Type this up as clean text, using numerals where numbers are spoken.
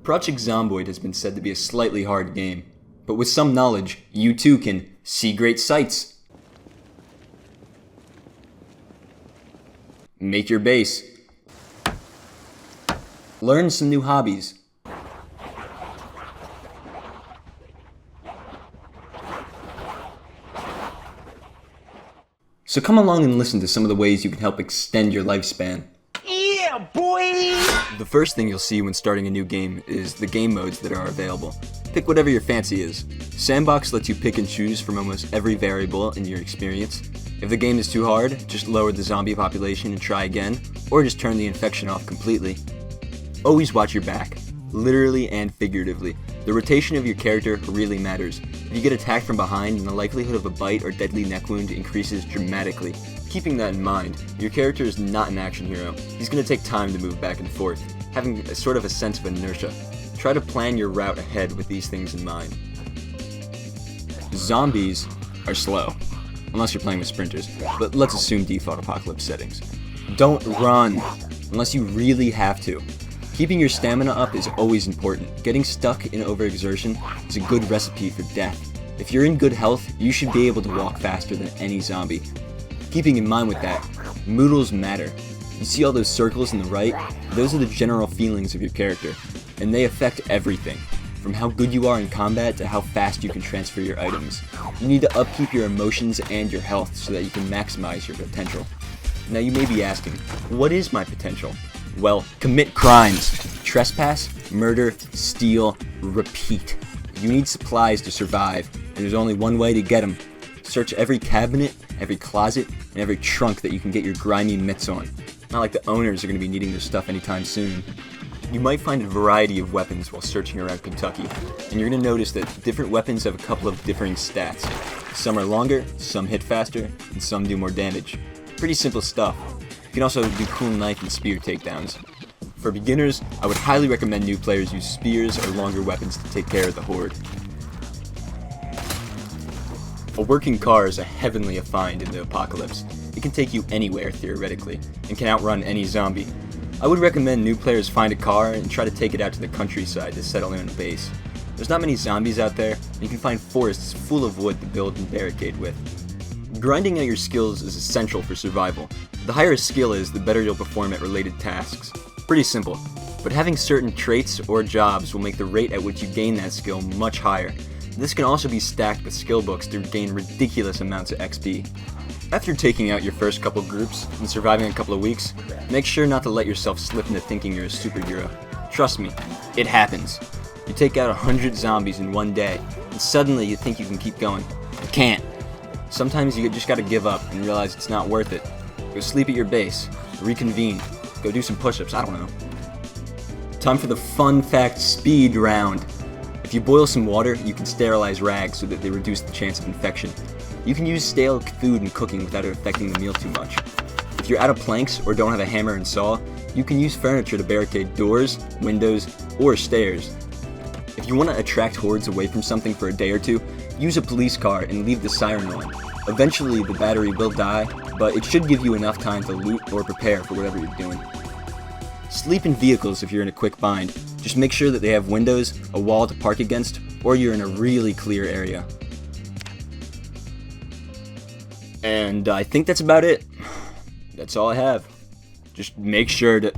Project Zomboid has been said to be a slightly hard game, but with some knowledge, you too can see great sights, make your base, learn some new hobbies, so come along and listen to some of the ways you can help extend your lifespan. Yeah, boy! The first thing you'll see when starting a new game is the game modes that are available. Pick whatever your fancy is. Sandbox lets you pick and choose from almost every variable in your experience. If the game is too hard, just lower the zombie population and try again, or just turn the infection off completely. Always watch your back, literally and figuratively. The rotation of your character really matters. If you get attacked from behind, then the likelihood of a bite or deadly neck wound increases dramatically. Keeping that in mind, your character is not an action hero. He's going to take time to move back and forth, having a sort of a sense of inertia. Try to plan your route ahead with these things in mind. Zombies are slow, unless you're playing with sprinters, but let's assume default apocalypse settings. Don't run, unless you really have to. Keeping your stamina up is always important. Getting stuck in overexertion is a good recipe for death. If you're in good health, you should be able to walk faster than any zombie. Keeping in mind with that, Moodles Matter. You see all those circles on the right? Those are the general feelings of your character, and they affect everything, from how good you are in combat to how fast you can transfer your items. You need to upkeep your emotions and your health so that you can maximize your potential. Now you may be asking, what is my potential? Well, commit crimes. Trespass, murder, steal, repeat. You need supplies to survive, and there's only one way to get them. Search every cabinet, every closet, and every trunk that you can get your grimy mitts on. Not like the owners are going to be needing their stuff anytime soon. You might find a variety of weapons while searching around Kentucky, and you're going to notice that different weapons have a couple of differing stats. Some are longer, some hit faster, and some do more damage. Pretty simple stuff. You can also do cool knife and spear takedowns. For beginners, I would highly recommend new players use spears or longer weapons to take care of the horde. A working car is a heavenly a find in the apocalypse. It can take you anywhere theoretically, and can outrun any zombie. I would recommend new players find a car and try to take it out to the countryside to settle in a base. There's not many zombies out there, and you can find forests full of wood to build and barricade with. Grinding out your skills is essential for survival. The higher a skill is, the better you'll perform at related tasks. Pretty simple, but having certain traits or jobs will make the rate at which you gain that skill much higher. This can also be stacked with skill books to gain ridiculous amounts of XP. After taking out your first couple groups and surviving a couple of weeks, make sure not to let yourself slip into thinking you're a superhero. Trust me, it happens. You take out 100 zombies in one day, and suddenly you think you can keep going. You can't. Sometimes you just gotta give up and realize it's not worth it. Go sleep at your base, reconvene, go do some push-ups, I don't know. Time for the fun fact speed round. If you boil some water, you can sterilize rags so that they reduce the chance of infection. You can use stale food in cooking without it affecting the meal too much. If you're out of planks or don't have a hammer and saw, you can use furniture to barricade doors, windows, or stairs. If you want to attract hordes away from something for a day or two, use a police car and leave the siren on. Eventually the battery will die, but it should give you enough time to loot or prepare for whatever you're doing. Sleep in vehicles if you're in a quick bind. Just make sure that they have windows, a wall to park against, or you're in a really clear area. And I think that's about it. That's all I have. Just make sure to...